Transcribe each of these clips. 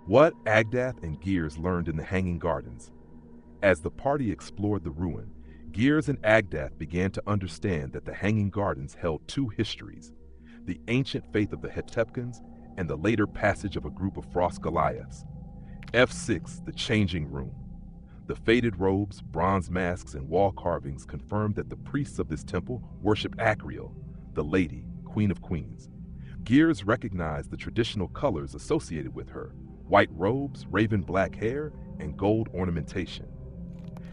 What Agdath and Gearz learned in the Hanging Gardens. As the party explored the ruin, Gearz and Agdath began to understand that the Hanging Gardens held two histories: the ancient faith of the Hetepkans and the later passage of a group of Frost Goliaths. F6, the Changing Room. The faded robes, bronze masks, and wall carvings confirmed that the priests of this temple worshipped Akriel, the Lady, Queen of Queens. Gearz recognized the traditional colors associated with her: white robes, raven black hair, and gold ornamentation.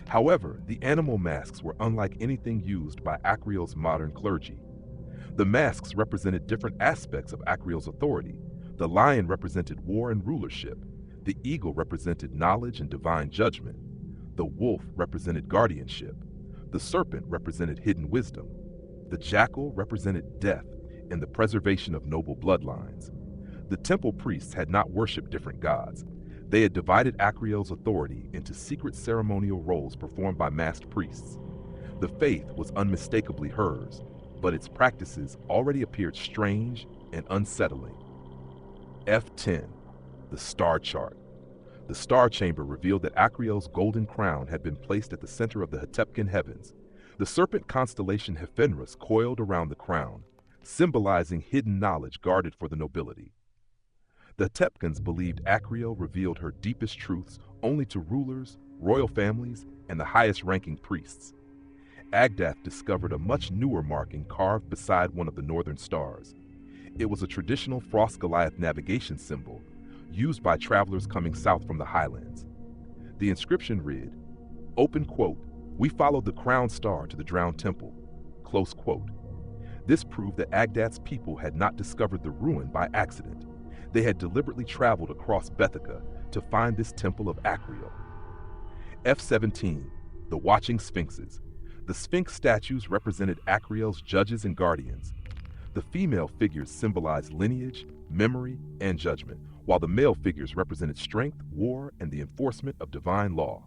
However, the animal masks were unlike anything used by Akriel's modern clergy. The masks represented different aspects of Akriel's authority. The lion represented war and rulership. The eagle represented knowledge and divine judgment. The wolf represented guardianship. The serpent represented hidden wisdom. The jackal represented death and the preservation of noble bloodlines. The temple priests had not worshipped different gods. They had divided Akriel's authority into secret ceremonial roles performed by masked priests. The faith was unmistakably hers, but its practices already appeared strange and unsettling. F10, the Star Chart. The Star Chamber revealed that Akriel's golden crown had been placed at the center of the Hetepkan heavens. The serpent constellation Hefenris coiled around the crown, symbolizing hidden knowledge guarded for the nobility. The Hetepkans believed Akriel revealed her deepest truths only to rulers, royal families, and the highest-ranking priests. Agdath discovered a much newer marking carved beside one of the northern stars. It was a traditional Frost Goliath navigation symbol used by travelers coming south from the highlands. The inscription read, open quote, "We followed the crown star to the drowned temple," close quote. This proved that Agdath's people had not discovered the ruin by accident. They had deliberately traveled across Bethica to find this temple of Akriel. F17, the Watching Sphinxes. The Sphinx statues represented Akriel's judges and guardians. The female figures symbolized lineage, memory, and judgment, while the male figures represented strength, war, and the enforcement of divine law.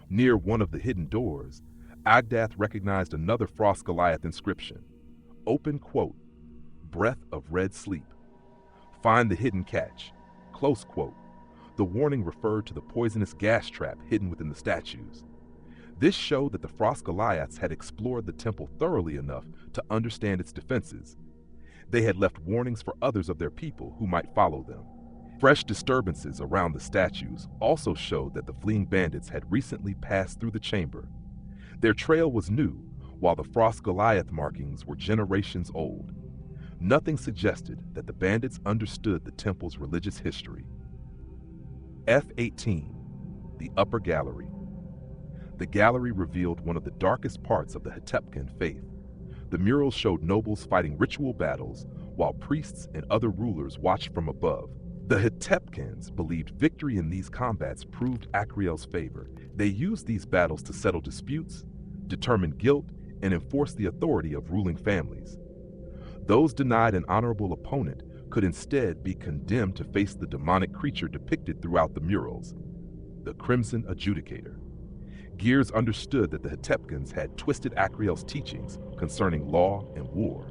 Near one of the hidden doors, Agdath recognized another Frost Goliath inscription. Open quote, "Breath of red sleep. Find the hidden catch," close quote. The warning referred to the poisonous gas trap hidden within the statues. This showed that the Frost Goliaths had explored the temple thoroughly enough to understand its defenses. They had left warnings for others of their people who might follow them. Fresh disturbances around the statues also showed that the fleeing bandits had recently passed through the chamber. Their trail was new, while the Frost Goliath markings were generations old. Nothing suggested that the bandits understood the temple's religious history. F18, the Upper Gallery. The gallery revealed one of the darkest parts of the Hetepkan faith. The murals showed nobles fighting ritual battles, while priests and other rulers watched from above. The Hetepkans believed victory in these combats proved Akriel's favor. They used these battles to settle disputes, determine guilt, and enforce the authority of ruling families. Those denied an honorable opponent could instead be condemned to face the demonic creature depicted throughout the murals, the Crimson Adjudicator. Gearz understood that the Hetepkans had twisted Akriel's teachings concerning law and war.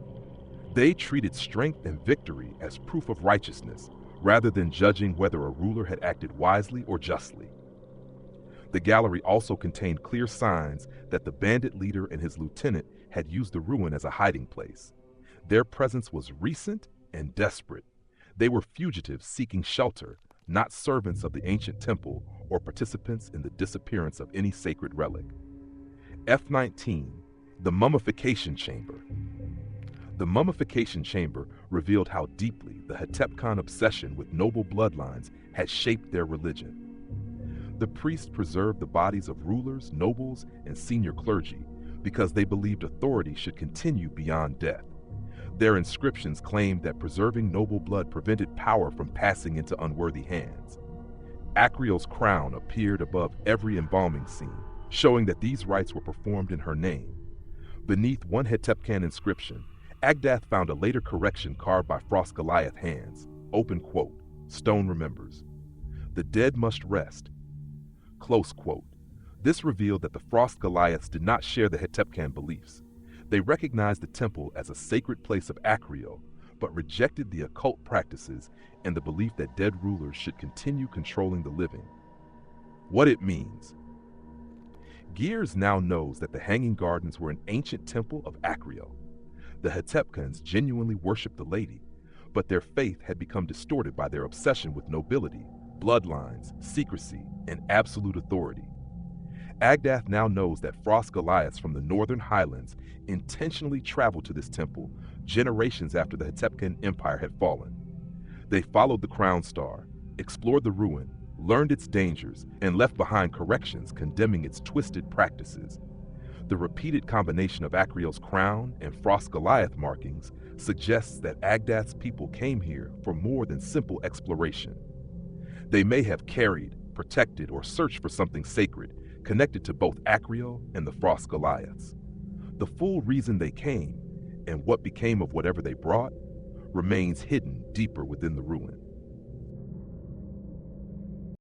They treated strength and victory as proof of righteousness, rather than judging whether a ruler had acted wisely or justly. The gallery also contained clear signs that the bandit leader and his lieutenant had used the ruin as a hiding place. Their presence was recent and desperate. They were fugitives seeking shelter, not servants of the ancient temple or participants in the disappearance of any sacred relic. F19, the Mummification Chamber. The Mummification Chamber revealed how deeply the Hetepkan obsession with noble bloodlines had shaped their religion. The priests preserved the bodies of rulers, nobles, and senior clergy because they believed authority should continue beyond death. Their inscriptions claimed that preserving noble blood prevented power from passing into unworthy hands. Akriel's crown appeared above every embalming scene, showing that these rites were performed in her name. Beneath one Hetepkan inscription, Agdath found a later correction carved by Frost Goliath hands. Open quote, "Stone remembers. The dead must rest." Close quote. This revealed that the Frost Goliaths did not share the Hetepkan beliefs. They recognized the temple as a sacred place of Akriel, but rejected the occult practices and the belief that dead rulers should continue controlling the living. What it means. Gearz now knows that the Hanging Gardens were an ancient temple of Acrio. The Hetepkans genuinely worshipped the lady, but their faith had become distorted by their obsession with nobility, bloodlines, secrecy, and absolute authority. Agdath now knows that Frost Goliaths from the northern highlands intentionally traveled to this temple generations after the Hetepkan Empire had fallen. They followed the Crown Star, explored the ruin, learned its dangers, and left behind corrections condemning its twisted practices. The repeated combination of Acrio's crown and Frost Goliath markings suggests that Agdath's people came here for more than simple exploration. They may have carried, protected, or searched for something sacred, connected to both Acrio and the Frost Goliaths. The full reason they came, and what became of whatever they brought, remains hidden deeper within the ruin.